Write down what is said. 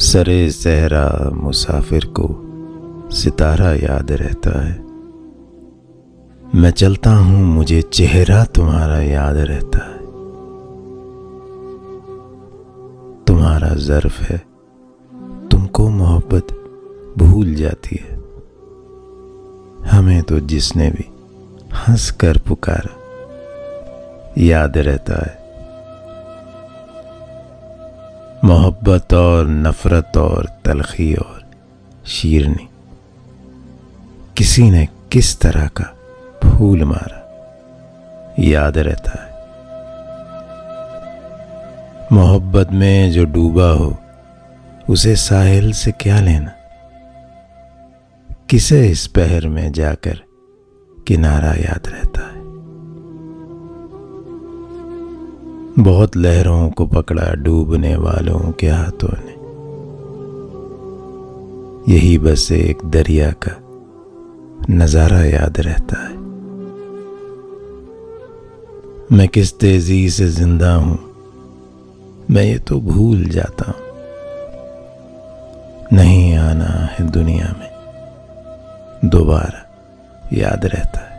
सरे सहरा मुसाफिर को सितारा याद रहता है। मैं चलता हूं मुझे चेहरा तुम्हारा याद रहता है। तुम्हारा ज़र्फ है, तुमको मोहब्बत भूल जाती है। हमें तो जिसने भी हंस कर पुकारा याद रहता है। मोहब्बत और नफरत और तलखी और शीरनी, किसी ने किस तरह का फूल मारा याद रहता है। मोहब्बत में जो डूबा हो उसे साहिल से क्या लेना, किसे इस पहर में जाकर किनारा याद रहता है। बहुत लहरों को पकड़ा डूबने वालों के हाथों ने, यही बस एक दरिया का नजारा याद रहता है। मैं किस तेजी से जिंदा हूं, मैं ये तो भूल जाता हूं। नहीं आना है दुनिया में दोबारा याद रहता है।